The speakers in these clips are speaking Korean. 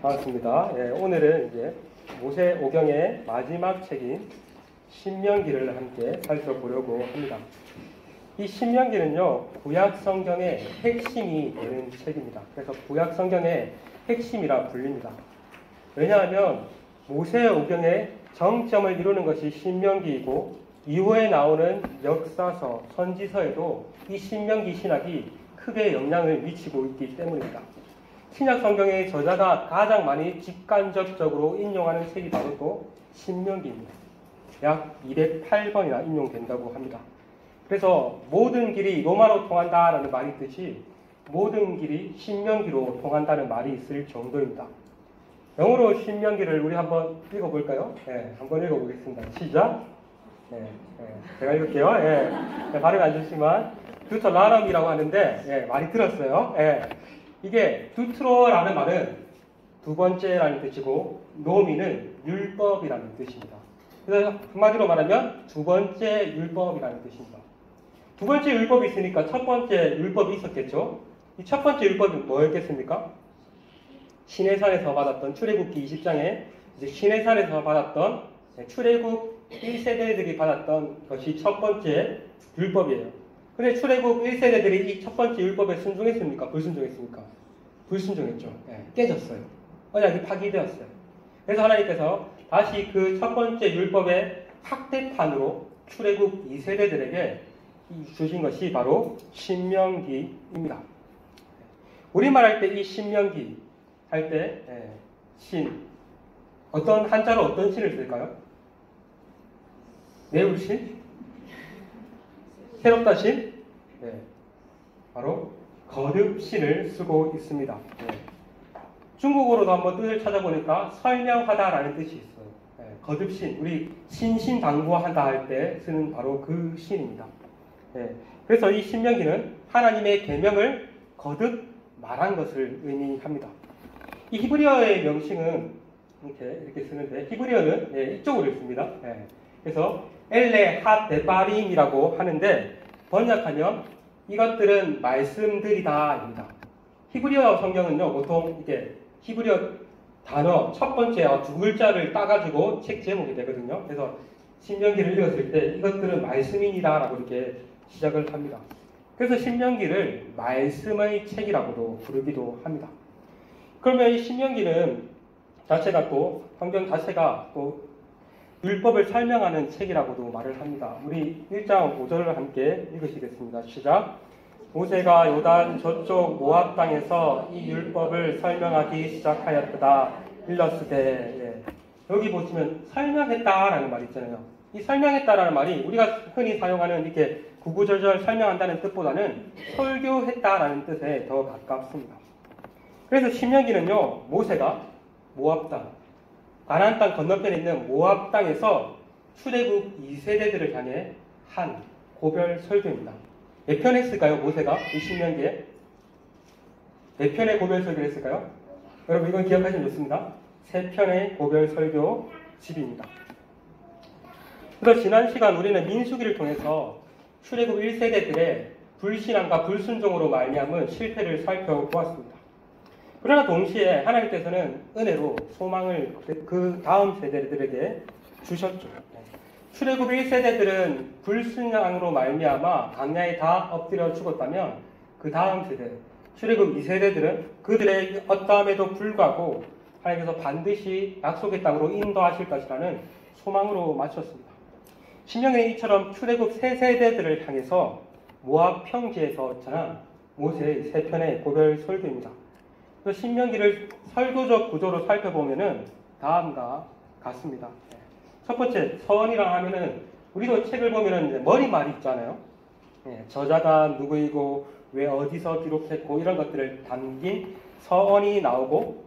반갑습니다. 오늘은 이제 모세오경의 마지막 책인 신명기를 함께 살펴보려고 합니다. 이 신명기는요, 구약 성경의 핵심이 되는 책입니다. 그래서 구약 성경의 핵심이라 불립니다. 왜냐하면 모세오경의 정점을 이루는 것이 신명기이고 이후에 나오는 역사서, 선지서에도 이 신명기 신학이 크게 영향을 미치고 있기 때문입니다. 신약 성경의 저자가 가장 많이 직간접적으로 인용하는 책이 바로 또 신명기입니다. 약 208번이나 인용된다고 합니다. 그래서 모든 길이 로마로 통한다라는 말이 있듯이 모든 길이 신명기로 통한다는 말이 있을 정도입니다. 영어로 신명기를 우리 한번 읽어볼까요? 한번 읽어보겠습니다. 시작. 제가 읽을게요. 발음이 안 좋지만 두터라럼이라고 하는데 많이 들었어요. 이게 두트로라는 말은 두 번째라는 뜻이고 노미는 율법이라는 뜻입니다. 그래서 한마디로 말하면 두 번째 율법이라는 뜻입니다. 두 번째 율법이 있으니까 첫 번째 율법이 있었겠죠. 이 첫 번째 율법이 뭐였겠습니까? 시내산에서 받았던 출애굽기 20장에 이제 시내산에서 받았던 출애굽 1세대들이 받았던 것이 첫 번째 율법이에요. 근데 출애굽 1세대들이 이 첫 번째 율법에 순종했습니까? 불순종했습니까? 불순종했죠. 깨졌어요. 언약이 파기되었어요. 그래서 하나님께서 다시 그 첫 번째 율법의 확대판으로 출애굽 2세대들에게 주신 것이 바로 신명기입니다. 우리말 할 때 이 신명기 할 때 신, 어떤 한자로 어떤 신을 쓸까요? 매울신? 새롭다 신? 바로 거듭신을 쓰고 있습니다. 중국어로도 한번 뜻을 찾아보니까 설명하다라는 뜻이 있어요. 거듭신, 우리 신신당부한다 할 때 쓰는 바로 그 신입니다. 그래서 이 신명기는 하나님의 계명을 거듭 말한 것을 의미합니다. 이 히브리어의 명칭은 이렇게 쓰는데 히브리어는 이쪽으로 읽습니다. 그래서 엘레 핫 데바림이라고 하는데 번역하면 이것들은 말씀들이다입니다. 히브리어 성경은요 보통 이게 히브리어 단어 첫 번째 두 글자를 따가지고 책 제목이 되거든요. 그래서 신명기를 읽었을 때 이것들은 말씀이니다라고 이렇게 시작을 합니다. 그래서 신명기를 말씀의 책이라고도 부르기도 합니다. 그러면 이 신명기는 자체가 또 성경 자체가 또 율법을 설명하는 책이라고도 말을 합니다. 우리 1장 5절을 함께 읽으시겠습니다. 시작. 모세가 요단 저쪽 모압 땅에서 이 율법을 설명하기 시작하였다. 일러스되. 여기 보시면 설명했다라는 말이 있잖아요. 이 설명했다라는 말이 우리가 흔히 사용하는 이렇게 구구절절 설명한다는 뜻보다는 설교했다라는 뜻에 더 가깝습니다. 그래서 신명기는요, 모세가 모압 땅, 가나안 땅 건너편에 있는 모압 땅에서 출애굽 2세대들을 향해 한 고별 설교입니다. 몇 편 했을까요, 모세가? 이 신명기에? 몇 편의 고별 설교를 했을까요? 여러분, 이건 기억하시면 좋습니다. 3편의 고별 설교 집입니다. 그래서 지난 시간 우리는 민수기를 통해서 출애굽 1세대들의 불신앙과 불순종으로 말미암은 실패를 살펴보았습니다. 그러나 동시에 하나님께서는 은혜로 소망을 그 다음 세대들에게 주셨죠. 출애굽 1세대들은 불순양으로 말미암아 강야에 다 엎드려 죽었다면 그 다음 세대, 출애굽 2세대들은 그들의 어떠함에도 불구하고 하나님께서 반드시 약속의 땅으로 인도하실 것이라는 소망으로 마쳤습니다. 신명기는 이처럼 출애굽 3세대들을 향해서 모압 평지에서 전한 모세의 3편의 고별 설교입니다. 신명기를 설교적 구조로 살펴보면은 다음과 같습니다. 첫 번째, 서언이라 하면은 우리도 책을 보면은 머리말이 있잖아요. 저자가 누구이고 왜 어디서 기록했고 이런 것들을 담긴 서언이 나오고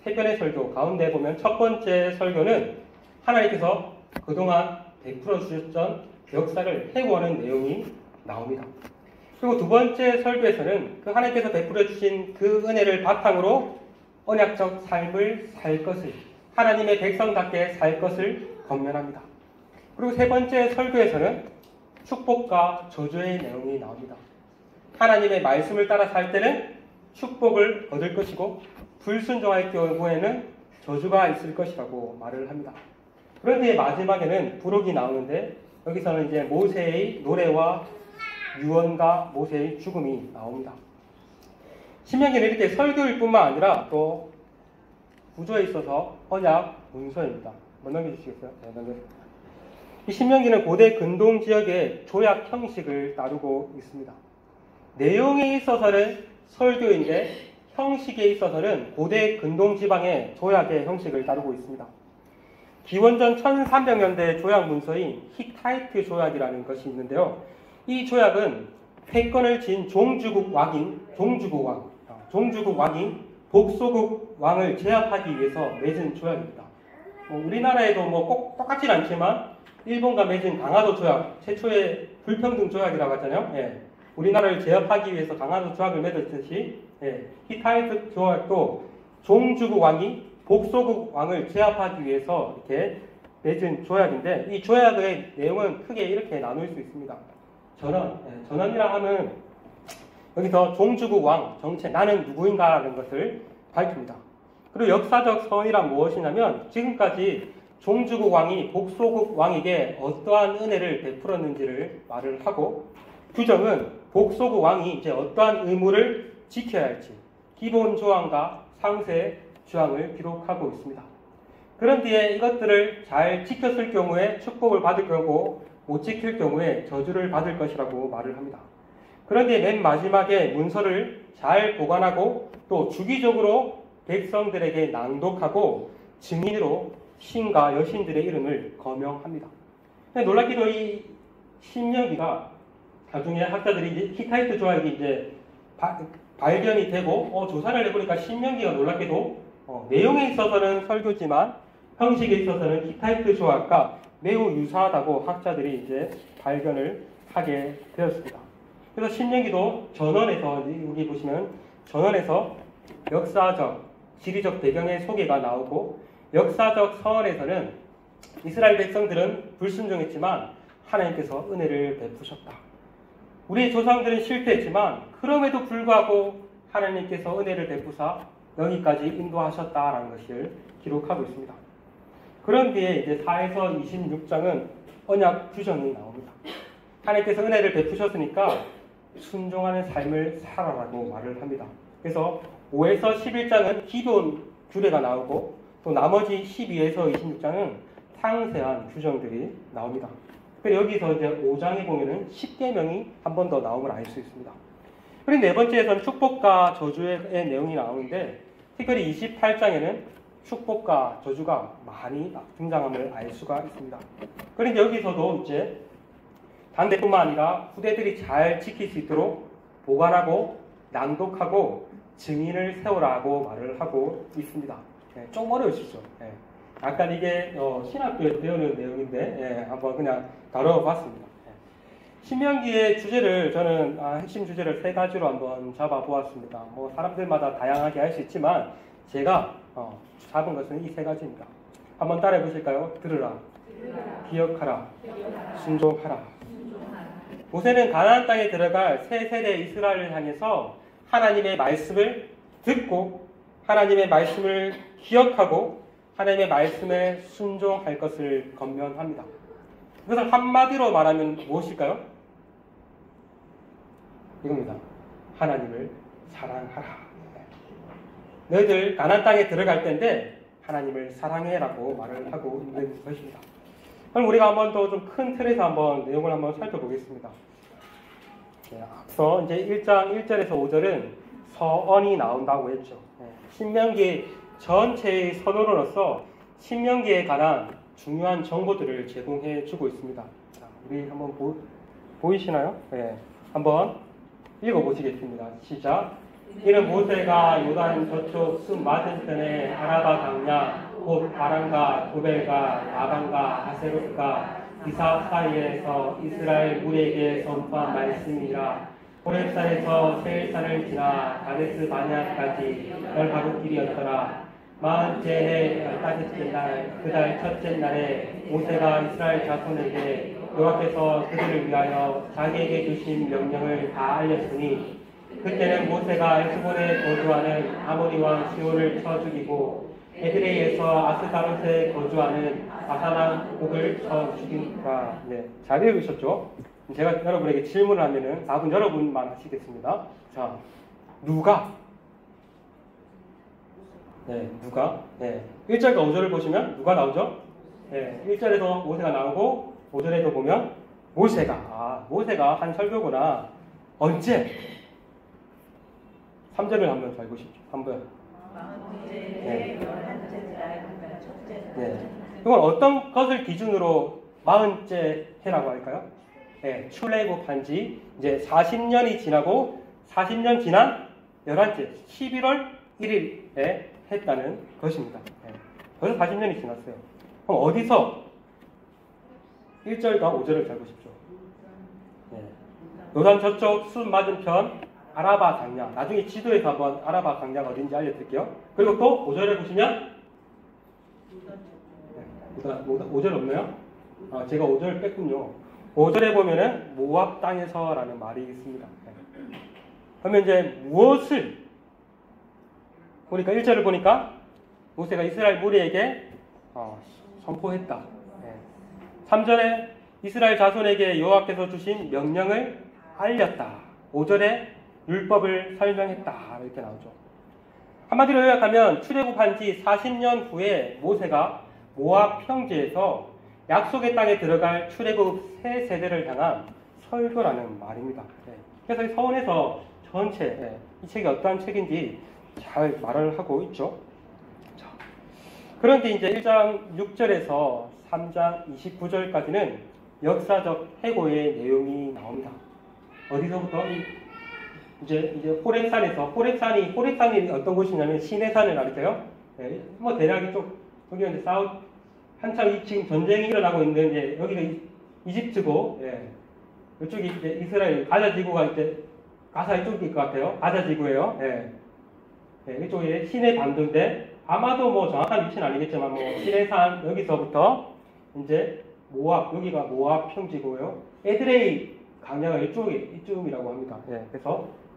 세 편의 설교 가운데 보면 첫 번째 설교는 하나님께서 그동안 베풀어 주셨던 역사를 회고하는 내용이 나옵니다. 그리고 두 번째 설교에서는 그 하나님께서 베풀어 주신 그 은혜를 바탕으로 언약적 삶을 살 것을, 하나님의 백성답게 살 것을 권면합니다. 그리고 세 번째 설교에서는 축복과 저주의 내용이 나옵니다. 하나님의 말씀을 따라 살 때는 축복을 얻을 것이고 불순종할 경우에는 저주가 있을 것이라고 말을 합니다. 그런데 마지막에는 부록이 나오는데 여기서는 이제 모세의 노래와 유언과 모세의 죽음이 나옵니다. 신명기는 이렇게 설교일 뿐만 아니라 또 구조에 있어서 언약 문서입니다. 한번 넘겨주시겠어요? 네, 넘겨주세요. 이 신명기는 고대 근동 지역의 조약 형식을 따르고 있습니다. 내용에 있어서는 설교인데 형식에 있어서는 고대 근동 지방의 조약의 형식을 따르고 있습니다. 기원전 1300년대 조약 문서인 히타이트 조약이라는 것이 있는데요. 이 조약은 패권을 진 종주국 왕인 복소국 왕을 제압하기 위해서 맺은 조약입니다. 우리나라에도 꼭 똑같진 않지만 일본과 맺은 강화도 조약, 최초의 불평등 조약이라고 하잖아요. 예. 우리나라를 제압하기 위해서 강화도 조약을 맺었듯이 히타이트 조약도 종주국 왕이 복소국 왕을 제압하기 위해서 이렇게 맺은 조약인데 이 조약의 내용은 크게 이렇게 나눌 수 있습니다. 전원이라 하면 여기서 종주국 왕 정체 나는 누구인가라는 것을 밝힙니다. 그리고 역사적 서원이란 무엇이냐면 지금까지 종주국 왕이 복소국 왕에게 어떠한 은혜를 베풀었는지를 말을 하고 규정은 복소국 왕이 이제 어떠한 의무를 지켜야 할지 기본 조항과 상세 조항을 기록하고 있습니다. 그런 뒤에 이것들을 잘 지켰을 경우에 축복을 받을 거고 못 지킬 경우에 저주를 받을 것이라고 말을 합니다. 그런데 맨 마지막에 문서를 잘 보관하고 또 주기적으로 백성들에게 낭독하고 증인으로 신과 여신들의 이름을 거명합니다. 놀랍게도 이 신명기가 나중에 학자들이 히타이트 조약이 이제 발견이 되고 조사를 해보니까 신명기가 놀랍게도 내용에 있어서는 설교지만 형식에 있어서는 히타이트 조약과 매우 유사하다고 학자들이 이제 발견을 하게 되었습니다. 그래서 신명기도 전원에서 여기 보시면 전원에서 역사적, 지리적 배경의 소개가 나오고 역사적 서원에서는 이스라엘 백성들은 불순종했지만 하나님께서 은혜를 베푸셨다. 우리의 조상들은 실패했지만 그럼에도 불구하고 하나님께서 은혜를 베푸사 여기까지 인도하셨다라는 것을 기록하고 있습니다. 그런 뒤에 이제 4에서 26장은 언약 규정이 나옵니다. 하나님께서 은혜를 베푸셨으니까 순종하는 삶을 살아라고 말을 합니다. 그래서 5에서 11장은 기본 규례가 나오고 또 나머지 12에서 26장은 상세한 규정들이 나옵니다. 그리고 여기서 이제 5장에 보면은 10계명이 한 번 더 나옴을 알 수 있습니다. 그리고 네 번째에서는 축복과 저주의 내용이 나오는데 특별히 28장에는 축복과 저주가 많이 등장함을 알 수가 있습니다. 그런데 여기서도 이제 단대뿐만 아니라 후대들이 잘 지킬 수 있도록 보관하고 낭독하고 증인을 세우라고 말을 하고 있습니다. 좀 어려우시죠? 약간 이게 신학교에서 배우는 내용인데 한번 그냥 다뤄봤습니다. 신명기의 주제를 저는 핵심 주제를 3가지로 한번 잡아보았습니다. 사람들마다 다양하게 할 수 있지만 제가 잡은 것은 이 3가지입니다. 한번 따라해 보실까요? 들으라, 기억하라, 순종하라. 모세는 가나안 땅에 들어갈 새 세대 이스라엘을 향해서 하나님의 말씀을 듣고 하나님의 말씀을 기억하고 하나님의 말씀에 순종할 것을 권면합니다. 그것을 한마디로 말하면 무엇일까요? 이겁니다. 하나님을 사랑하라. 너희들 가나안 땅에 들어갈 때인데 하나님을 사랑해라고 말을 하고 있는 것입니다. 그럼 우리가 한번 더 좀 큰 틀에서 한번 내용을 한번 살펴보겠습니다. 앞서 이제 1장 1절에서 5절은 서언이 나온다고 했죠. 신명기 전체의 서론으로서 신명기에 관한 중요한 정보들을 제공해 주고 있습니다. 우리 한번 보이시나요? 한번 읽어보시겠습니다. 시작. 이는 모세가 요단 저쪽 숲 맞은편에 아라바 강야 곧 바람과 도벨과 나방과 아세롯과 이삭 사이에서 이스라엘 무리에게 선포한 말씀이라. 호렙산에서 세일산을 지나 가데스 바냐까지 10가국길이었더라. 40째 해 15째 날 그 달 첫째 날에 모세가 이스라엘 자손에게 여호와께서 그들을 위하여 자기에게 주신 명령을 다 알렸으니 그 그때는 모세가 에스본에 거주하는 아모리 왕 시온을 쳐 죽이고 에드레이에서 아스다롯에 거주하는 바사랑 옥을 쳐 죽인다. 네, 잘 읽으셨죠? 제가 여러분에게 질문을 하면은 답은 여러분만 하시겠습니다. 자, 누가? 네, 누가? 네, 1절과 5절을 보시면 누가 나오죠? 네, 1절에도 모세가 나오고 5절에도 보면 모세가 한 설교구나. 언제? 3절을 한번 잘 보십시오. 한번. 네. 네. 이건 어떤 것을 기준으로 40째 해라고 할까요? 네, 출애굽한 지 이제 40년이 지나고 40년 지난 11째 11월 1일에 했다는 것입니다. 네. 벌써 40년이 지났어요. 그럼 어디서 1절과 5절을 잘 보십시오. 네. 요단 저쪽 숲 맞은편 아라바 강야. 나중에 지도에서 한번 아라바 강야가 어딘지 알려드릴게요. 그리고 또 5절에 보시면 5절 없나요? 제가 5절 뺐군요. 5절에 보면은 모압 땅에서라는 말이 있습니다. 그러면 이제 무엇을 보니까 1절을 보니까 모세가 이스라엘 무리에게 선포했다. 3절에 이스라엘 자손에게 여호와께서 주신 명령을 알렸다. 5절에 율법을 설명했다. 이렇게 나오죠. 한마디로 요약하면 출애굽한 지 40년 후에 모세가 모압 평지에서 약속의 땅에 들어갈 출애굽 새 세대를 향한 설교라는 말입니다. 그래서 이 서원에서 전체 이 책이 어떠한 책인지 잘 말을 하고 있죠. 자, 그런데 이제 1장 6절에서 3장 29절까지는 역사적 해고의 내용이 나옵니다. 어디서부터? 이제 호렙산이 어떤 곳이냐면 시내산을 알으세요? 네, 뭐 대략 이쪽 여기가 이제 한참 지금 전쟁이 일어나고 있는데 여기가 이집트고, 예, 이쪽이 이제 이스라엘 가자 지구가 이제 가사 이쪽일 것 같아요. 가자 지구예요. 예. 예, 이쪽이 시내 반도인데 아마도 뭐 정확한 위치는 아니겠지만 뭐 시내산 여기서부터 이제 여기가 모압 평지고요. 에드레이 강야가 이쪽이라고 합니다. 예, 그래서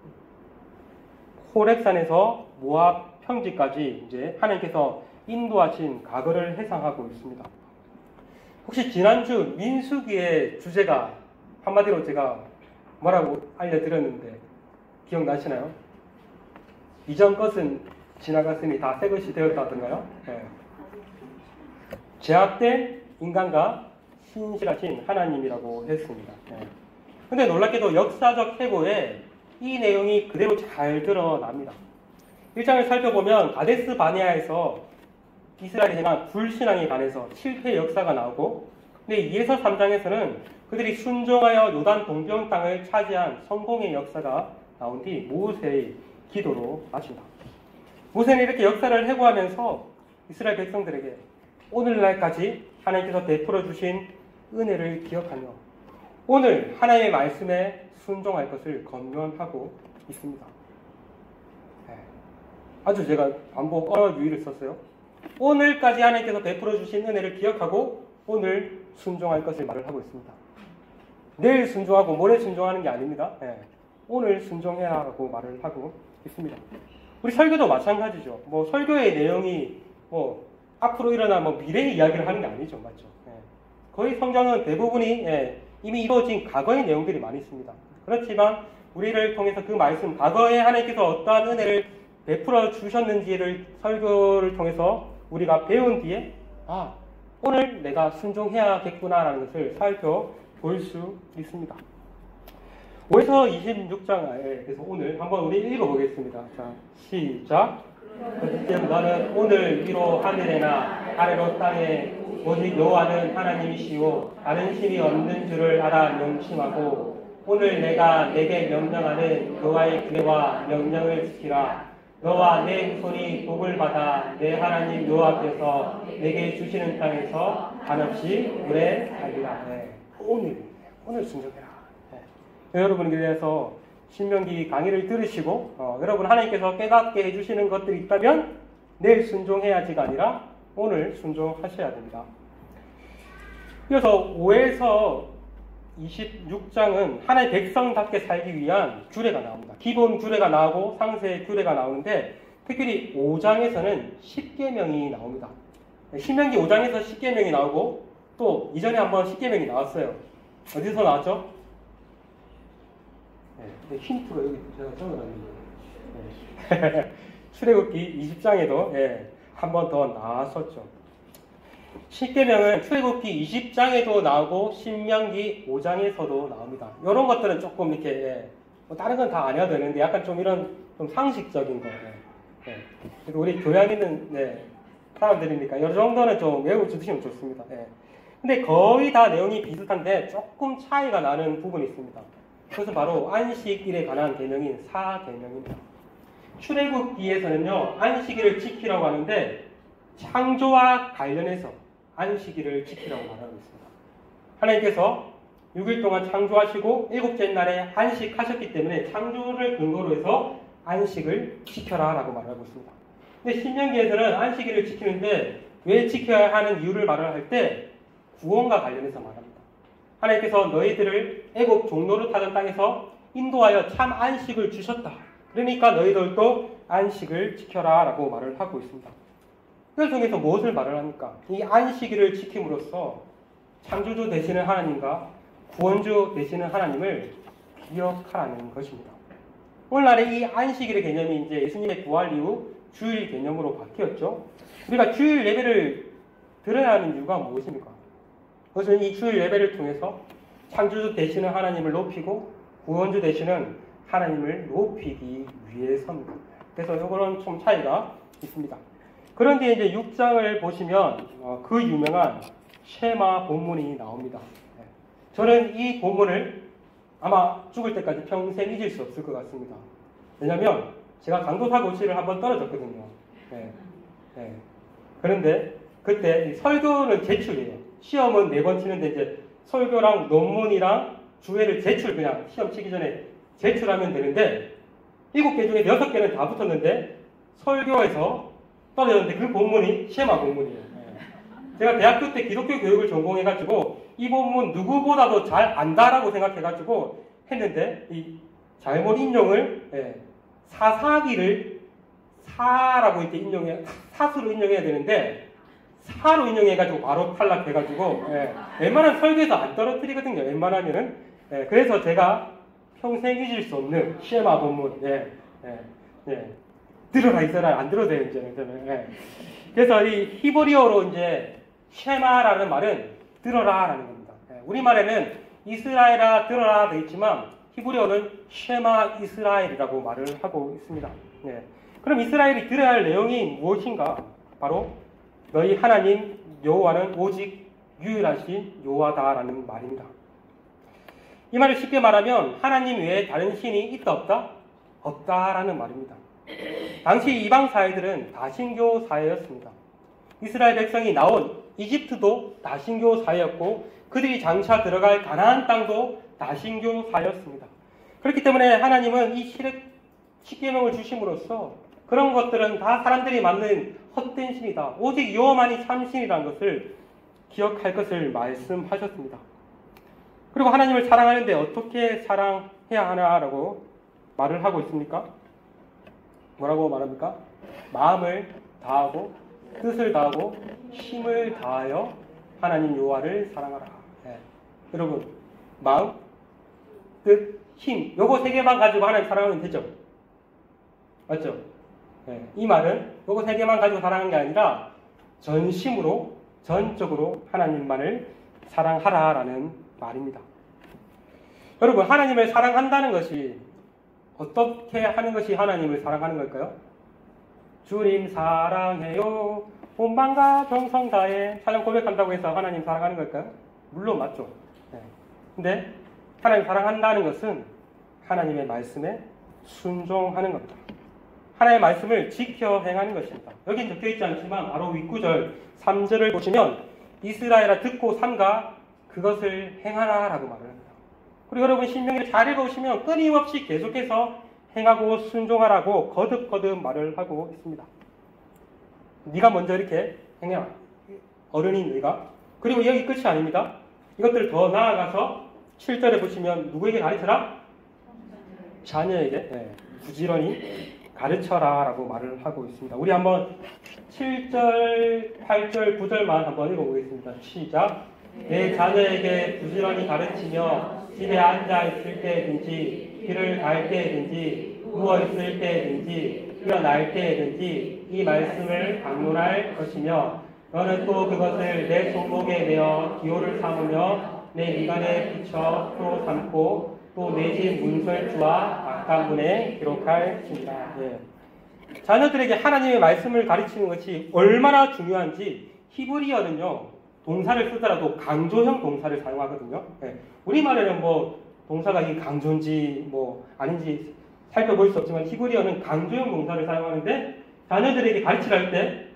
호렙산에서 모압 평지까지 이제 하나님께서 인도하신 과거를 회상하고 있습니다. 혹시 지난주 민수기의 주제가 한마디로 제가 뭐라고 알려드렸는데 기억나시나요? 이전 것은 지나갔으니 다 새 것이 되었다던가요? 네. 제압된 인간과 신실하신 하나님이라고 했습니다. 그런데 놀랍게도 역사적 해고에 이 내용이 그대로 잘 드러납니다. 1장을 살펴보면 가데스 바네아에서 이스라엘이 행한 불신앙에 관해서 실패의 역사가 나오고, 근데 2에서 3장에서는 그들이 순종하여 요단 동경 땅을 차지한 성공의 역사가 나온 뒤 모세의 기도로 마친다. 모세는 이렇게 역사를 회고하면서 이스라엘 백성들에게 오늘날까지 하나님께서 베풀어 주신 은혜를 기억하며 오늘 하나님의 말씀에 순종할 것을 권면하고 있습니다. 아주 제가 반복 언어 유의를 썼어요. 오늘까지 하나님께서 베풀어 주신 은혜를 기억하고 오늘 순종할 것을 말을 하고 있습니다. 내일 순종하고 모레 순종하는 게 아닙니다. 오늘 순종해야 하고 말을 하고 있습니다. 우리 설교도 마찬가지죠. 뭐 설교의 내용이 뭐 앞으로 일어날 미래의 이야기를 하는 게 아니죠, 맞죠? 거의 성경은 대부분이 이미 이루어진 과거의 내용들이 많이 있습니다. 그렇지만 우리를 통해서 그 말씀, 과거에 하나님께서 어떠한 은혜를 베풀어 주셨는지를 설교를 통해서 우리가 배운 뒤에 오늘 내가 순종해야겠구나라는 것을 살펴볼 수 있습니다. 5에서 26장에 그래서 오늘 한번 우리 읽어보겠습니다. 자, 시작. 그때는 너는 오늘 위로 하늘에나 아래로 땅에 오직 여호와는 하나님이시오 다른 신이 없는 줄을 알아 명심하고 오늘 내가 내게 명령하는 여호와의 규례와 명령을 지키라. 너와 내 후손이 복을 받아 내 하나님 여호와 앞에서 내게 주시는 땅에서 한없이 오래 살리라. 오늘 순종해라. 여러분에 대해서 신명기 강의를 들으시고 여러분 하나님께서 깨닫게 해주시는 것들이 있다면 내일 순종해야지가 아니라 오늘 순종하셔야 됩니다. 그래서 5에서 26장은 하나의 백성답게 살기 위한 규례가 나옵니다. 기본 규례가 나오고 상세 규례가 나오는데 특별히 5장에서는 10계명이 나옵니다. 신명기 5장에서 10계명이 나오고 또 이전에 한번 10계명이 나왔어요. 어디서 나왔죠? 네, 힌트로 여기 제가 적어놨는데 네. 출애굽기 20장에도 한 번 더 나왔었죠. 10계명은 출애굽기 20장에도 나오고 신명기 5장에서도 나옵니다. 이런 것들은 조금 이렇게 뭐 다른 건 다 안 해도 되는데 약간 좀 이런 좀 상식적인 거. 그래도 우리 교양 있는 사람들이니까 이 정도는 좀 외워주시면 좋습니다. 근데 거의 다 내용이 비슷한데 조금 차이가 나는 부분이 있습니다. 그것은 바로 안식일에 관한 계명인 사계명입니다. 출애굽기에서는요 안식일을 지키라고 하는데 창조와 관련해서 안식일을 지키라고 말하고 있습니다. 하나님께서 6일 동안 창조하시고 7째 날에 안식하셨기 때문에 창조를 근거로 해서 안식을 지켜라 라고 말하고 있습니다. 근데 신명기에서는 안식일을 지키는데 왜 지켜야 하는 이유를 말을 할 때 구원과 관련해서 말합니다. 하나님께서 너희들을 애굽 종노릇 하던 땅에서 인도하여 참 안식을 주셨다. 그러니까 너희들도 안식을 지켜라 라고 말을 하고 있습니다. 이걸 통해서 무엇을 말을 합니까? 이 안식일을 지킴으로써 창조주 되시는 하나님과 구원주 되시는 하나님을 기억하라는 것입니다. 오늘날의 이 안식일의 개념이 이제 예수님의 부활 이후 주일 개념으로 바뀌었죠. 우리가 주일 예배를 드려야 하는 이유가 무엇입니까? 그것은 이 주일 예배를 통해서 창조주 되시는 하나님을 높이고 구원주 되시는 하나님을 높이기 위해서입니다. 그래서 이거는 좀 차이가 있습니다. 그런데 이제 6장을 보시면 그 유명한 쉐마 본문이 나옵니다. 저는 이 본문을 아마 죽을 때까지 평생 잊을 수 없을 것 같습니다. 왜냐하면 제가 강도사 고시를 한번 떨어졌거든요. 그런데 그때 설교는 제출이에요. 시험은 4번 치는데 이제 설교랑 논문이랑 주회를 그냥 시험 치기 전에 제출하면 되는데 7개 중에 6개는 다 붙었는데 설교에서 떨어졌는데 그 본문이 쉐마 본문이에요. 제가 대학교 때 기독교 교육을 전공해가지고 이 본문 누구보다도 잘 안다라고 생각해가지고 했는데 이 잘못 인용을 사사기를 사라고 이렇게 사수로 인용해야 되는데 사로 인용해가지고 바로 탈락해가지고 웬만한 설교에서 안 떨어뜨리거든요. 웬만하면은 그래서 제가 평생 잊을 수 없는 쉐마 본문 들어라 이스라엘 안 들어도 돼요 이제는. 그래서 이 히브리어로 이제 쉐마라는 말은 들어라라는 겁니다. 우리말에는 이스라엘아 들어라 되어 있지만 히브리어는 쉐마 이스라엘이라고 말을 하고 있습니다. 그럼 이스라엘이 들어야 할 내용이 무엇인가? 바로 너희 하나님 여호와는 오직 유일하신 여호와다라는 말입니다. 이 말을 쉽게 말하면 하나님 외에 다른 신이 있다 없다? 없다라는 말입니다. 당시 이방 사회들은 다신교 사회였습니다. 이스라엘 백성이 나온 이집트도 다신교 사회였고 그들이 장차 들어갈 가나안 땅도 다신교 사회였습니다. 그렇기 때문에 하나님은 이 십계명을 주심으로써 그런 것들은 다 사람들이 만든 헛된 신이다. 오직 여호와만이 참신이라는 것을 기억할 것을 말씀하셨습니다. 그리고 하나님을 사랑하는데 어떻게 사랑해야 하나라고 말을 하고 있습니까? 뭐라고 말합니까? 마음을 다하고 뜻을 다하고 힘을 다하여 하나님 여호와를 사랑하라. 여러분 마음, 뜻, 힘 요거 3개만 가지고 하나님 사랑하면 되죠? 맞죠? 이 말은 요거 3개만 가지고 사랑하는 게 아니라 전심으로 전적으로 하나님만을 사랑하라라는 말입니다. 여러분 하나님을 사랑한다는 것이 어떻게 하는 것이 하나님을 사랑하는 걸까요? 주님 사랑해요 온 마음과 정성 다해 찬양 고백한다고 해서 하나님 사랑하는 걸까요? 물론 맞죠. 근데 하나님 사랑한다는 것은 하나님의 말씀에 순종하는 겁니다. 하나님의 말씀을 지켜 행하는 것입니다. 여긴 적혀있지 않지만 바로 윗구절 3절을 보시면 이스라엘아 듣고 삼가 그것을 행하라 라고 말을 합니다. 그리고 여러분 신명기를 잘 읽어보시면 끊임없이 계속해서 행하고 순종하라고 거듭거듭 말을 하고 있습니다. 네가 먼저 이렇게 행해라. 어른인 네가. 그리고 여기 끝이 아닙니다. 이것들 더 나아가서 7절에 보시면 누구에게 가르쳐라? 자녀에게 부지런히 가르쳐라 라고 말을 하고 있습니다. 우리 한번 7절, 8절, 9절만 한번 읽어보겠습니다. 시작. 내 자녀에게 부지런히 가르치며 집에 앉아 있을 때든지 길을 갈 때든지 누워 있을 때든지 일어날 때든지 이 말씀을 강론할 것이며 너는 또 그것을 내 손목에 메어 기호를 삼으며 내 미간에 붙여 표로 삼고 또 내 집 문설주와 앞간문에 기록할지니라. 자녀들에게 하나님의 말씀을 가르치는 것이 얼마나 중요한지 히브리어는요 동사를 쓰더라도 강조형 동사를 사용하거든요. 우리말에는 뭐 동사가 이 강조인지 뭐 아닌지 살펴볼 수 없지만 히브리어는 강조형 동사를 사용하는데 자녀들에게 가르치랄 때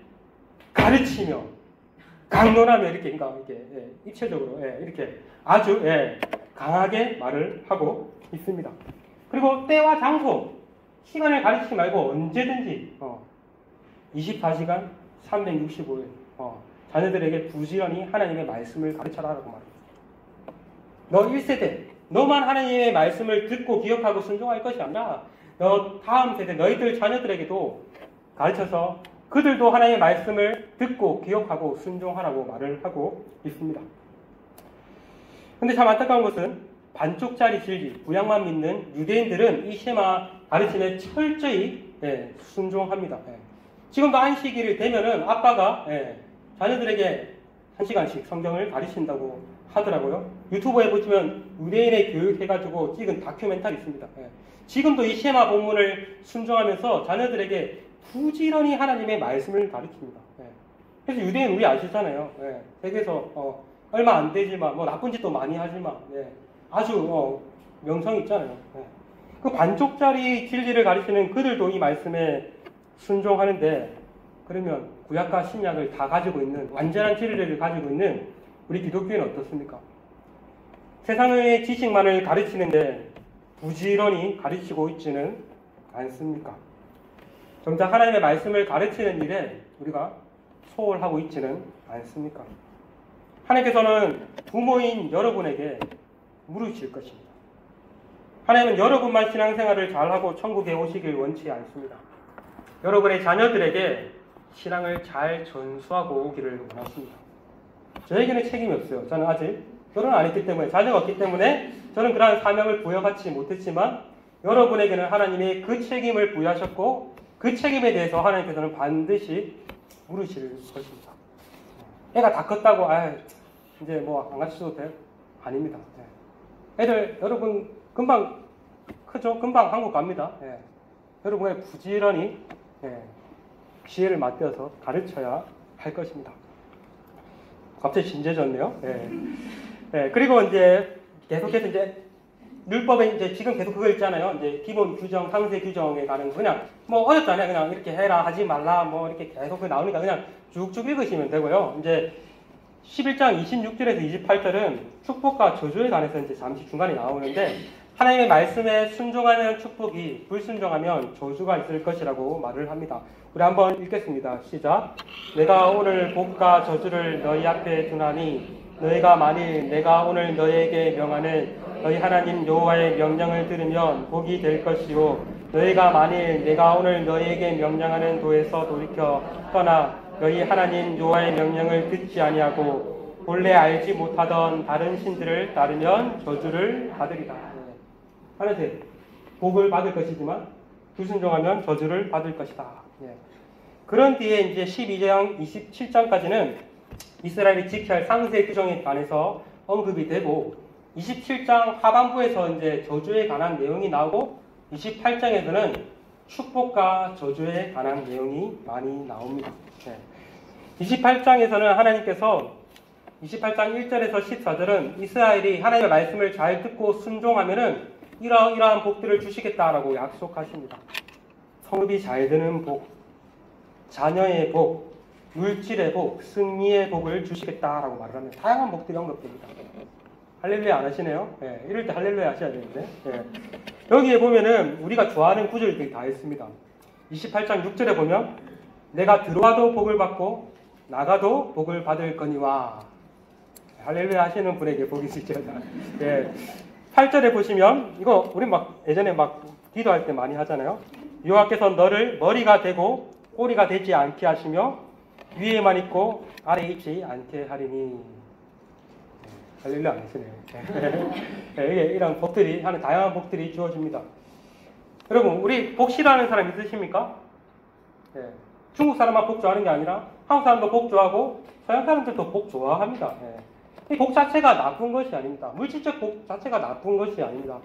가르치며 강론하며 이렇게 그러니까 이렇게 입체적으로 이렇게 아주 강하게 말을 하고 있습니다. 그리고 때와 장소 시간을 가르치지 말고 언제든지 24시간 365일 자녀들에게 부지런히 하나님의 말씀을 가르쳐라라고 말합니다. 너 1세대 너만 하나님의 말씀을 듣고 기억하고 순종할 것이 아니라 너 다음 세대 너희들 자녀들에게도 가르쳐서 그들도 하나님의 말씀을 듣고 기억하고 순종하라고 말을 하고 있습니다. 근데 참 안타까운 것은 반쪽짜리 진리, 구약만 믿는 유대인들은 이 쉐마 가르침에 철저히 순종합니다. 지금도 안식일이 되면은 아빠가 자녀들에게 1시간씩 성경을 가르친다고 하더라고요. 유튜브에 보시면 유대인의 교육해가지고 찍은 다큐멘터리 있습니다. 지금도 이 쉐마 본문을 순종하면서 자녀들에게 부지런히 하나님의 말씀을 가르칩니다. 그래서 유대인 우리 아시잖아요. 세계에서 얼마 안 되지만 뭐 나쁜 짓도 많이 하지만 아주 명성이 있잖아요. 그 반쪽짜리 진리를 가르치는 그들도 이 말씀에 순종하는데 그러면 구약과 신약을 다 가지고 있는 완전한 진리를 가지고 있는 우리 기독교인은 어떻습니까? 세상의 지식만을 가르치는데 부지런히 가르치고 있지는 않습니까? 정작 하나님의 말씀을 가르치는 일에 우리가 소홀하고 있지는 않습니까? 하나님께서는 부모인 여러분에게 물으실 것입니다. 하나님은 여러분만 신앙생활을 잘하고 천국에 오시길 원치 않습니다. 여러분의 자녀들에게 신앙을 잘 전수하고 오기를 원하십니다. 저에게는 책임이 없어요. 저는 아직 결혼 안 했기 때문에 자녀가 없기 때문에 저는 그러한 사명을 부여받지 못했지만 여러분에게는 하나님이 그 책임을 부여하셨고 그 책임에 대해서 하나님께서는 반드시 물으실 것입니다. 애가 다 컸다고 이제 뭐 안 가르쳐도 돼? 아닙니다. 애들 여러분 금방 크죠? 금방 한국 갑니다. 여러분의 부지런히 지혜를 맞대어서 가르쳐야 할 것입니다. 갑자기 진지해졌네요. 그리고 이제 계속해서 이제 율법에 이제 지금 계속 그거 있잖아요. 이제 기본 규정, 상세 규정에 가는 거 그냥 뭐 어렵잖아요. 그냥 이렇게 해라, 하지 말라, 뭐 이렇게 계속 나오니까 그냥 쭉쭉 읽으시면 되고요. 이제 11장 26절에서 28절은 축복과 저주에 관해서 이제 잠시 중간에 나오는데 하나님의 말씀에 순종하면 축복이, 불순종하면 저주가 있을 것이라고 말을 합니다. 우리 한번 읽겠습니다. 시작. 내가 오늘 복과 저주를 너희 앞에 두나니 너희가 만일 내가 오늘 너희에게 명하는 너희 하나님 여호와의 명령을 들으면 복이 될 것이요 너희가 만일 내가 오늘 너희에게 명령하는 도에서 돌이켜 떠나 너희 하나님 여호와의 명령을 듣지 아니하고 본래 알지 못하던 다른 신들을 따르면 저주를 받으리라. 하나님 복을 받을 것이지만 불순종하면 저주를 받을 것이다. 그런 뒤에 이제 12장 27장까지는 이스라엘이 지켜야 할 상세 규정에 관해서 언급이 되고 27장 하반부에서 이제 저주에 관한 내용이 나오고 28장에서는 축복과 저주에 관한 내용이 많이 나옵니다. 28장에서는 하나님께서 28장 1절에서 14절은 이스라엘이 하나님의 말씀을 잘 듣고 순종하면은 이러한 복들을 주시겠다라고 약속하십니다. 성읍이 잘 되는 복, 자녀의 복, 물질의 복, 승리의 복을 주시겠다라고 말을 합니다. 다양한 복들이 언급됩니다. 할렐루야 안 하시네요? 이럴 때 할렐루야 하셔야 되는데. 여기에 보면은 우리가 좋아하는 구절들이 다 있습니다. 28장 6절에 보면 내가 들어와도 복을 받고 나가도 복을 받을 거니와. 할렐루야 하시는 분에게 복이 있을지어다. 예. 8절에 보시면 이거 우리 막 예전에 막 기도할 때 많이 하잖아요. 여호와께서 너를 머리가 되고 꼬리가 되지 않게 하시며 위에만 있고 아래에 있지 않게 하리니. 할렐루야 안 하시네요. 예, 이런 복들이 하는 다양한 복들이 주어집니다. 여러분 우리 복 싫어하는 사람 있으십니까? 예. 중국 사람만 복 좋아하는 게 아니라 한국 사람도 복 좋아하고 서양 사람들도 복 좋아합니다. 이 복 자체가 나쁜 것이 아닙니다. 물질적 복 자체가 나쁜 것이 아닙니다.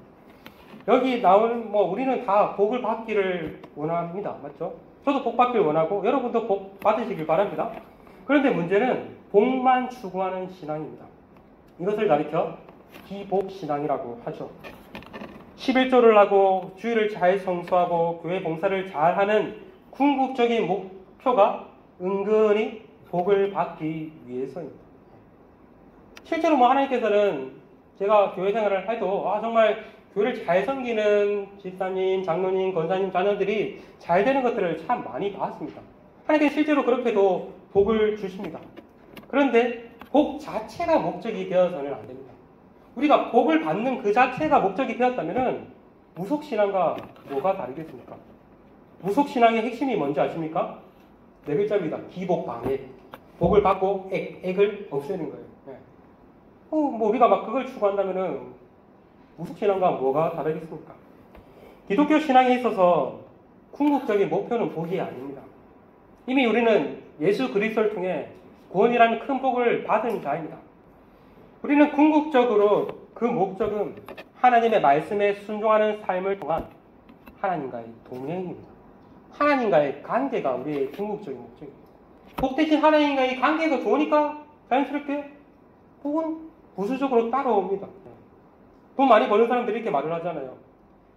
여기 나오는 우리는 다 복을 받기를 원합니다. 맞죠? 저도 복 받기를 원하고 여러분도 복 받으시길 바랍니다. 그런데 문제는 복만 추구하는 신앙입니다. 이것을 가리켜 기복신앙이라고 하죠. 11조를 하고 주일을 잘 성수하고 교회 봉사를 잘하는 궁극적인 목표가 은근히 복을 받기 위해서입니다. 실제로 하나님께서는 제가 교회 생활을 해도 정말 교회를 잘 섬기는 집사님, 장로님, 권사님, 자녀들이 잘 되는 것들을 참 많이 봤습니다. 하나님께서 실제로 그렇게도 복을 주십니다. 그런데 복 자체가 목적이 되어서는 안 됩니다. 우리가 복을 받는 그 자체가 목적이 되었다면 무속신앙과 뭐가 다르겠습니까? 무속신앙의 핵심이 뭔지 아십니까? 네 글자입니다. 기복방해. 복을 받고 액을 없애는 거예요. 우리가 막 그걸 추구한다면은 무속신앙과 뭐가 다르겠습니까? 기독교 신앙에 있어서 궁극적인 목표는 복이 아닙니다. 이미 우리는 예수 그리스도를 통해 구원이라는 큰 복을 받은 자입니다. 우리는 궁극적으로 그 목적은 하나님의 말씀에 순종하는 삶을 통한 하나님과의 동행입니다. 하나님과의 관계가 우리의 궁극적인 목적입니다. 복 대신 하나님과의 관계가 좋으니까 자연스럽게 복은 부수적으로 따라옵니다. 돈 많이 버는 사람들이 이렇게 말을 하잖아요.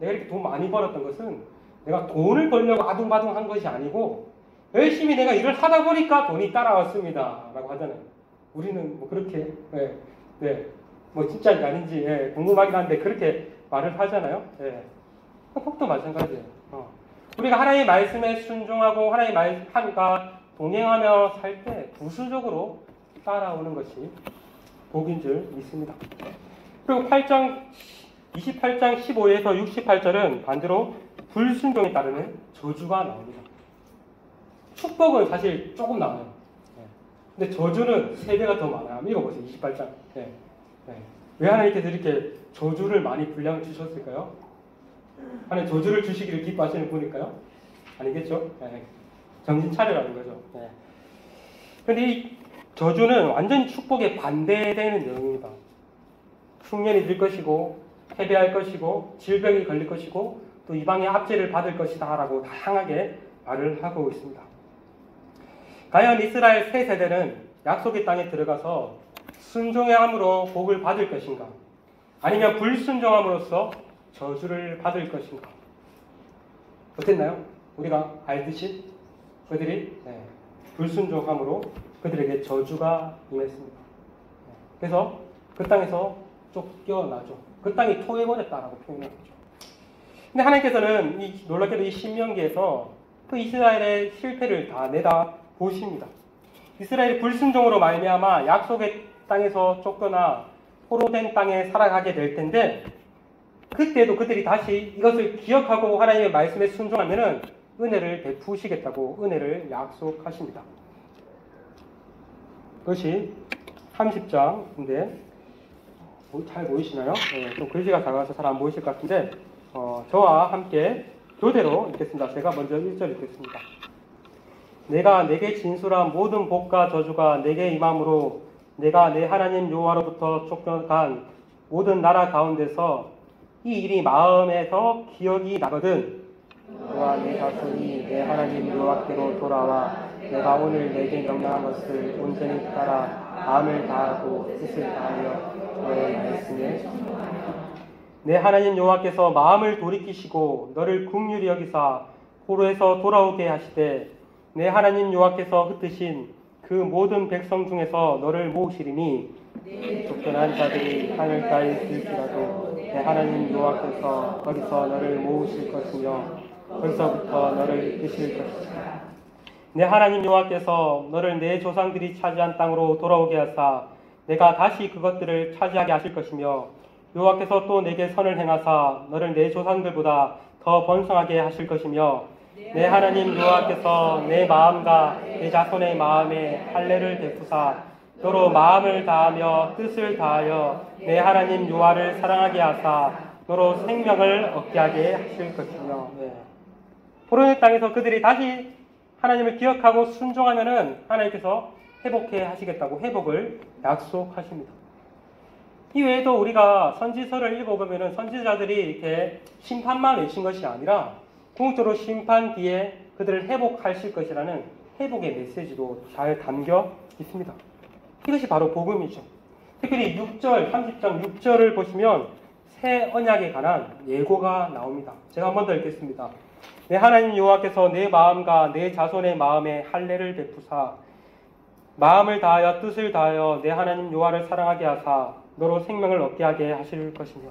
내가 이렇게 돈 많이 벌었던 것은 내가 돈을 벌려고 아둥바둥 한 것이 아니고 열심히 내가 일을 하다 보니까 돈이 따라왔습니다. 라고 하잖아요. 우리는 그렇게 진짜인지 아닌지 궁금하긴 한데 그렇게 말을 하잖아요. 복도 마찬가지예요. 우리가 하나님의 말씀에 순종하고 하나님의 말씀과 동행하며 살 때 부수적으로 따라오는 것이 복인 줄 믿습니다. 그리고 28장 15에서 68절은 반대로 불순종에 따르는 저주가 나옵니다. 축복은 사실 조금 나와요. 근데 저주는 3배가 더 많아요. 한번 읽어보세요. 28장. 왜 하나님께서 이렇게 저주를 많이 분량 주셨을까요? 하나님 저주를 주시기를 기뻐하시는 분일까요? 아니겠죠? 정신 차려라는 거죠. 그런데 이 저주는 완전히 축복에 반대되는 내용입니다. 흉년이 들 것이고 패배할 것이고 질병이 걸릴 것이고 또 이방의 압제를 받을 것이다 라고 다양하게 말을 하고 있습니다. 과연 이스라엘 새 세대는 약속의 땅에 들어가서 순종함으로 복을 받을 것인가? 아니면 불순종함으로써 저주를 받을 것인가? 어땠나요? 우리가 알듯이 그들이 불순종함으로 그들에게 저주가 임했습니다. 그래서 그 땅에서 쫓겨나죠. 그 땅이 토해버렸다라고 표현하죠. 근데 하나님께서는 놀랍게도 이 신명기에서 그 이스라엘의 실패를 다 내다 보십니다. 이스라엘이 불순종으로 말미암아 약속의 땅에서 쫓겨나 포로된 땅에 살아가게 될 텐데 그때도 그들이 다시 이것을 기억하고 하나님의 말씀에 순종하면은 은혜를 베푸시겠다고 은혜를 약속하십니다. 그것이 30장인데 잘 보이시나요? 좀 글씨가 작아서 잘 안 보이실 것 같은데 저와 함께 교대로 읽겠습니다. 제가 먼저 1절 읽겠습니다. 내가 내게 진술한 모든 복과 저주가 내게 임함으로 내가 내 하나님 여호와로부터 쫓겨간 모든 나라 가운데서 이 일이 마음에서 기억이 나거든 너와 내 자손이 내 하나님 여호와께로 돌아와 내가 오늘 내게 명령한 것을 온전히 따라 마음을 다하고 뜻을 다하여 너의 말씀에 내 하나님 여호와께서 마음을 돌이키시고 너를 긍휼히 여기사 포로에서 돌아오게 하시되 내 하나님 여호와께서 흩으신 그 모든 백성 중에서 너를 모으시리니 쫓겨난 자들이 하늘가에 있을지라도 내 하나님 여호와께서 거기서 너를 모으실 것이며 거기서부터 너를 이끄실 것이다. 내 하나님 여호와께서 너를 내 조상들이 차지한 땅으로 돌아오게 하사 내가 다시 그것들을 차지하게 하실 것이며 여호와께서 또 내게 선을 행하사 너를 내 조상들보다 더 번성하게 하실 것이며 내 하나님 여호와께서 내 마음과 내 자손의 마음에 할례를 베푸사 너로 마음을 다하며 뜻을 다하여 내 하나님 여호와를 사랑하게 하사 너로 생명을 얻게 하게 하실 것이며. 포로의 땅에서 그들이 다시 하나님을 기억하고 순종하면은 하나님께서 회복해 하시겠다고 회복을 약속하십니다. 이 외에도 우리가 선지서를 읽어보면은 선지자들이 이렇게 심판만 외친 것이 아니라 궁극적으로 심판 뒤에 그들을 회복하실 것이라는 회복의 메시지도 잘 담겨 있습니다. 이것이 바로 복음이죠. 특별히 6절, 30장 6절을 보시면 새 언약에 관한 예고가 나옵니다. 제가 한 번 더 읽겠습니다. 내 하나님 여호와께서 내 마음과 내 자손의 마음에 할례를 베푸사 마음을 다하여 뜻을 다하여 내 하나님 여호와를 사랑하게 하사 너로 생명을 얻게 하게 하실 것이며.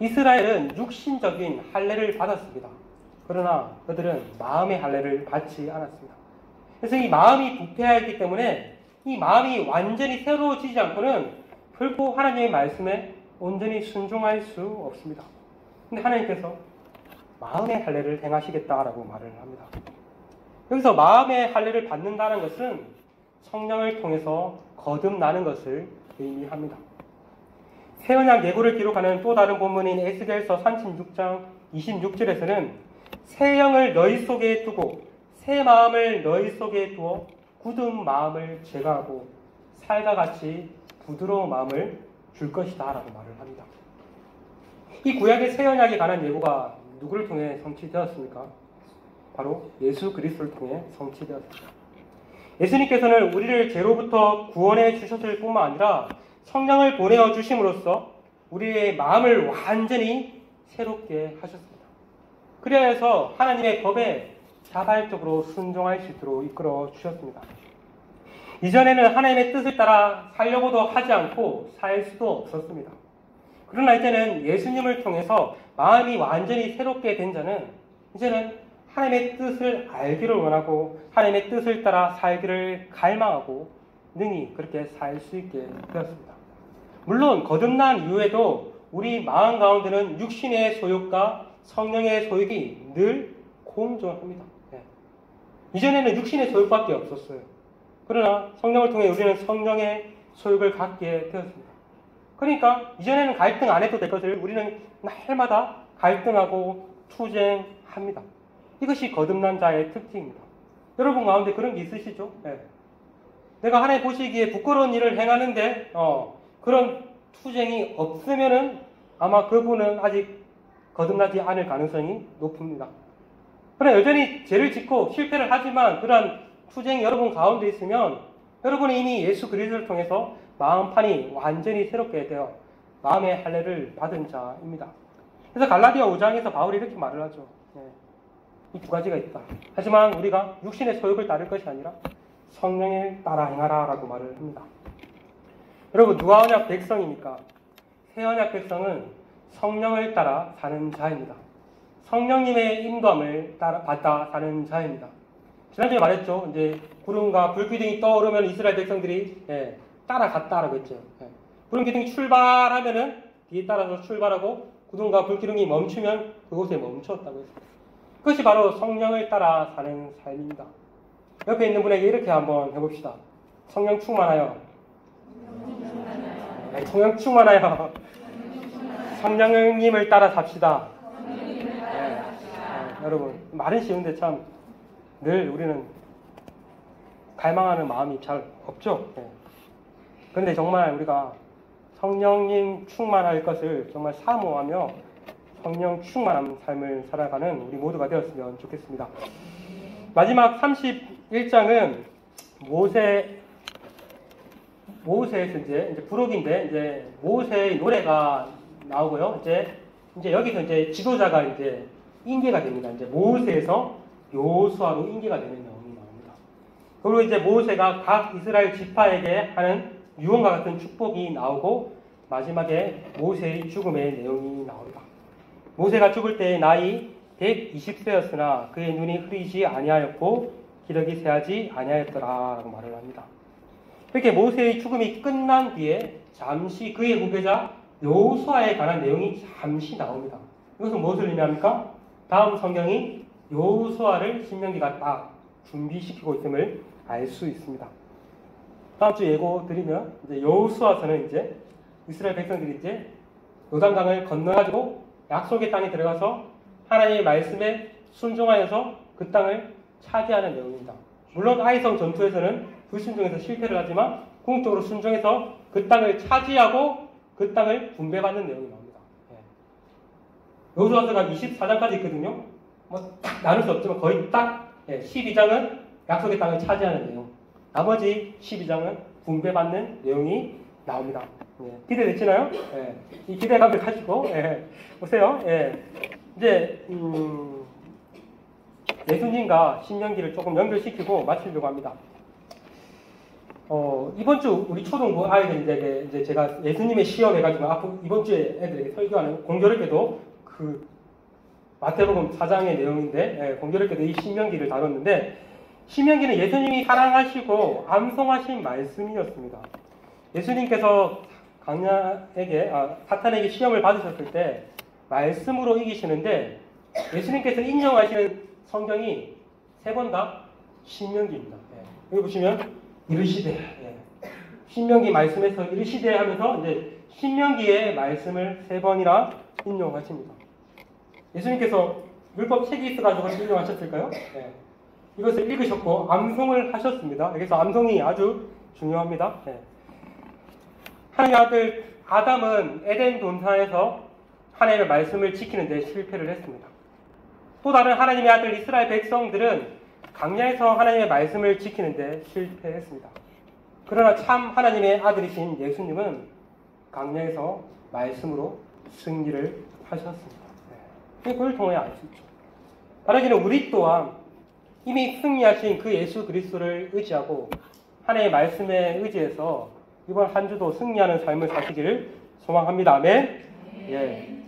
이스라엘은 육신적인 할례를 받았습니다. 그러나 그들은 마음의 할례를 받지 않았습니다. 그래서 이 마음이 부패하였기 때문에 이 마음이 완전히 새로워지지 않고는 결코 하나님의 말씀에 온전히 순종할 수 없습니다. 근데 하나님께서 마음의 할례를 행하시겠다라고 말을 합니다. 여기서 마음의 할례를 받는다는 것은 성령을 통해서 거듭나는 것을 의미합니다. 새 언약 예고를 기록하는 또 다른 본문인 에스겔서 36장 26절에서는 새 영을 너희 속에 두고 새 마음을 너희 속에 두어 굳은 마음을 제거하고 살과 같이 부드러운 마음을 줄 것이다 라고 말을 합니다. 이 구약의 새 언약에 관한 예고가 누구를 통해 성취되었습니까? 바로 예수 그리스도를 통해 성취되었습니다. 예수님께서는 우리를 죄로부터 구원해 주셨을 뿐만 아니라 성령을 보내어 주심으로써 우리의 마음을 완전히 새롭게 하셨습니다. 그래서 하나님의 법에 자발적으로 순종할 수 있도록 이끌어 주셨습니다. 이전에는 하나님의 뜻을 따라 살려고도 하지 않고 살 수도 없었습니다. 그러나 이제는 예수님을 통해서 마음이 완전히 새롭게 된 자는 이제는 하나님의 뜻을 알기를 원하고 하나님의 뜻을 따라 살기를 갈망하고 능히 그렇게 살 수 있게 되었습니다. 물론 거듭난 이후에도 우리 마음 가운데는 육신의 소욕과 성령의 소욕이 늘 공존합니다. 이전에는 육신의 소욕밖에 없었어요. 그러나 성령을 통해 우리는 성령의 소욕을 갖게 되었습니다. 그러니까 이전에는 갈등 안 해도 될 것을 우리는 날마다 갈등하고 투쟁합니다. 이것이 거듭난 자의 특징입니다. 여러분 가운데 그런 게 있으시죠? 내가 하나님 보시기에 부끄러운 일을 행하는데 그런 투쟁이 없으면은 아마 그분은 아직 거듭나지 않을 가능성이 높습니다. 그러나 여전히 죄를 짓고 실패를 하지만 그러한 투쟁이 여러분 가운데 있으면 여러분이 이미 예수 그리스도를 통해서 마음판이 완전히 새롭게 되어 마음의 할례를 받은 자입니다. 그래서 갈라디아 5장에서 바울이 이렇게 말을 하죠. 이 두 가지가 있다. 하지만 우리가 육신의 소욕을 따를 것이 아니라 성령을 따라 행하라 라고 말을 합니다. 여러분 누가 언약 백성입니까? 새 언약 백성은 성령을 따라 사는 자입니다. 성령님의 인도함을 받아 사는 자입니다. 지난주에 말했죠. 이제 구름과 불기둥이 떠오르면 이스라엘 백성들이 따라갔다라고 했죠. 구름기둥이 출발하면은 뒤에 따라서 출발하고 구름과 불기둥이 멈추면 그곳에 멈췄다고 했습니다. 그것이 바로 성령을 따라 사는 삶입니다. 옆에 있는 분에게 이렇게 한번 해봅시다. 성령 충만하여. 성령 충만하여. 성령님을 따라 삽시다. 여러분 말은 쉬운데 참 늘 우리는 갈망하는 마음이 잘 없죠. 그런데 정말 우리가 성령님 충만할 것을 정말 사모하며 성령 충만한 삶을 살아가는 우리 모두가 되었으면 좋겠습니다. 마지막 31장은 모세에서 이제 부록인데 이제 모세의 노래가 나오고요. 이제 여기서 이제 지도자가 이제 인계가 됩니다. 이제 모세에서 여호수아로 인계가 되는 내용이 나옵니다. 그리고 이제 모세가 각 이스라엘 지파에게 하는 유언과 같은 축복이 나오고 마지막에 모세의 죽음의 내용이 나옵니다. 모세가 죽을 때의 나이 120세였으나 그의 눈이 흐리지 아니하였고 기력이 새하지 아니하였더라 라고 말을 합니다. 이렇게 모세의 죽음이 끝난 뒤에 잠시 그의 후계자 여호수아에 관한 내용이 잠시 나옵니다. 이것은 무엇을 의미합니까? 다음 성경이 여호수아를 신명기가 딱 준비시키고 있음을 알 수 있습니다. 다음 주 예고 드리면 이제 여호수아서는 이제 이스라엘 백성들이 이제 요단강을 건너가지고 약속의 땅에 들어가서 하나님의 말씀에 순종하여서 그 땅을 차지하는 내용입니다. 물론 아이성 전투에서는 불순종해서 실패를 하지만 궁극적으로 순종해서 그 땅을 차지하고 그 땅을 분배받는 내용이 나옵니다. 여호수아서가 24장까지 있거든요. 뭐 딱 나눌 수 없지만 거의 딱 12장은 약속의 땅을 차지하는 내용, 나머지 12장은 분배받는 내용이 나옵니다. 기대되시나요? 이 기대감을 가지고 보세요. 이제 예수님과 신명기를 조금 연결시키고 마치려고 합니다. 이번 주 우리 초등부 아이들에게 이제 제가 예수님의 시험 해가지고 앞으로 이번 주에 애들에게 설교하는 공교롭게도 그 마태복음 4장의 내용인데 공교롭게도 이 신명기를 다뤘는데 신명기는 예수님이 사랑하시고 암송하신 말씀이었습니다. 예수님께서 사탄에게 시험을 받으셨을 때 말씀으로 이기시는데 예수님께서 인용하시는 성경이 3번 다 신명기입니다. 여기 보시면 이르시되 신명기 말씀에서 이르시되 하면서 이제 신명기의 말씀을 3번이나 인용하십니다. 예수님께서 율법 책이 있어가지고 인용하셨을까요? 이것을 읽으셨고 암송을 하셨습니다. 그래서 암송이 아주 중요합니다. 하나님의 아들 아담은 에덴 동산에서 하나님의 말씀을 지키는 데 실패를 했습니다. 또 다른 하나님의 아들 이스라엘 백성들은 광야에서 하나님의 말씀을 지키는 데 실패했습니다. 그러나 참 하나님의 아들이신 예수님은 광야에서 말씀으로 승리를 하셨습니다. 그걸 통해 알 수 있죠. 말하기는 우리 또한 이미 승리하신 그 예수 그리스도를 의지하고 하나님의 말씀에 의지해서 이번 한 주도 승리하는 삶을 사시기를 소망합니다. 아멘.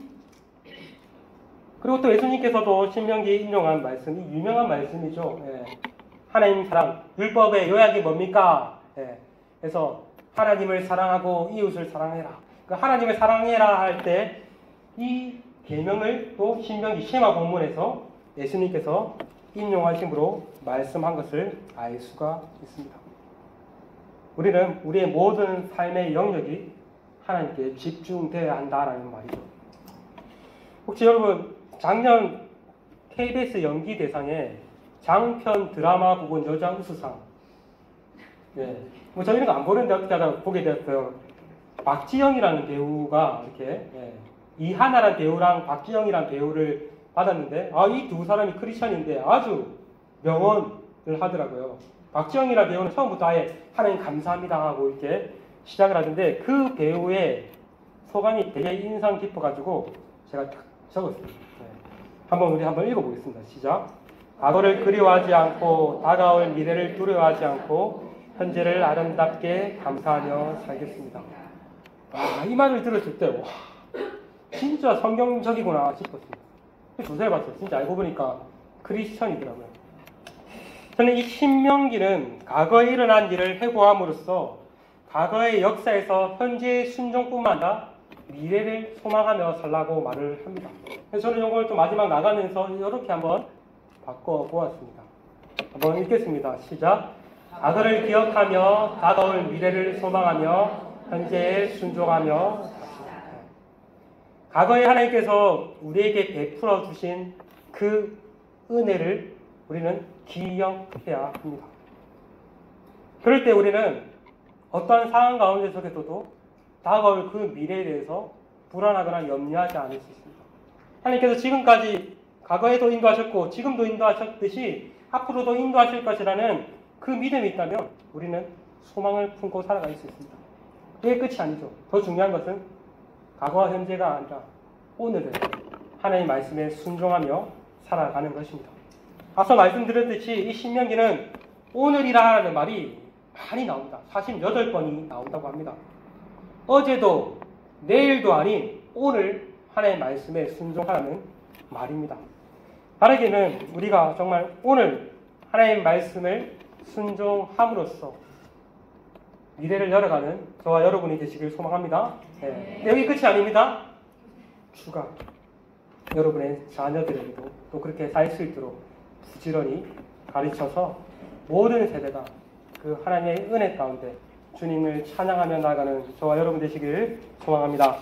그리고 또 예수님께서도 신명기에 인용한 말씀이 유명한 말씀이죠. 하나님 사랑, 율법의 요약이 뭡니까? 그래서 하나님을 사랑하고 이웃을 사랑해라. 그 하나님을 사랑해라 할 때 이 계명을 또 신명기 시마 본문에서 예수님께서 인용하심으로 말씀한 것을 알 수가 있습니다. 우리는 우리의 모든 삶의 영역이 하나님께 집중되어야 한다라는 말이죠. 혹시 여러분 작년 KBS 연기 대상에 장편 드라마 부분 여자 우수상 뭐 저희는 안 보는데 어떻게 하다 보게 되었어요. 박지영이라는 배우가 이렇게 이하나라는 배우랑 박지영이라는 배우를 받았는데 이 두 사람이 크리스천인데 아주 명언을 하더라고요. 박지영이라는 배우는 처음부터 아예 하나님 감사합니다 하고 이렇게 시작을 하던데 그 배우의 소감이 되게 인상 깊어가지고 제가 딱 적었습니다. 한번 우리 한번 읽어보겠습니다. 시작. 과거를 그리워하지 않고 다가올 미래를 두려워하지 않고 현재를 아름답게 감사하며 살겠습니다. 이 말을 들었을 때 진짜 성경적이구나 싶었습니다. 조사해 봤어요. 진짜 알고 보니까 크리스천이더라고요. 저는 이 신명기는 과거에 일어난 일을 회고함으로써 과거의 역사에서 현재의 순종뿐만 아니라 미래를 소망하며 살라고 말을 합니다. 그래서 저는 이걸 또 마지막 나가면서 이렇게 한번 바꿔보았습니다. 한번 읽겠습니다. 시작. 과거를 기억하며 다가올 미래를 소망하며 현재에 순종하며 과거에 하나님께서 우리에게 베풀어 주신 그 은혜를 우리는 기억해야 합니다. 그럴 때 우리는 어떠한 상황 가운데 속에서도 다가올 그 미래에 대해서 불안하거나 염려하지 않을 수 있습니다. 하나님께서 지금까지 과거에도 인도하셨고 지금도 인도하셨듯이 앞으로도 인도하실 것이라는 그 믿음이 있다면 우리는 소망을 품고 살아갈 수 있습니다. 그게 끝이 아니죠. 더 중요한 것은 과거와 현재가 아니라 오늘을 하나님의 말씀에 순종하며 살아가는 것입니다. 앞서 말씀드렸듯이 이 신명기는 오늘이라는 말이 많이 나옵니다. 48번이 나온다고 합니다. 어제도 내일도 아닌 오늘 하나님의 말씀에 순종하라는 말입니다. 바라기는 우리가 정말 오늘 하나님의 말씀을 순종함으로써 미래를 열어가는 저와 여러분이 되시길 소망합니다. 여기 끝이 아닙니다. 주가 여러분의 자녀들에게도 또 그렇게 살 수 있도록 부지런히 가르쳐서 모든 세대가 그 하나님의 은혜 가운데 주님을 찬양하며 나아가는 저와 여러분 되시길 소망합니다.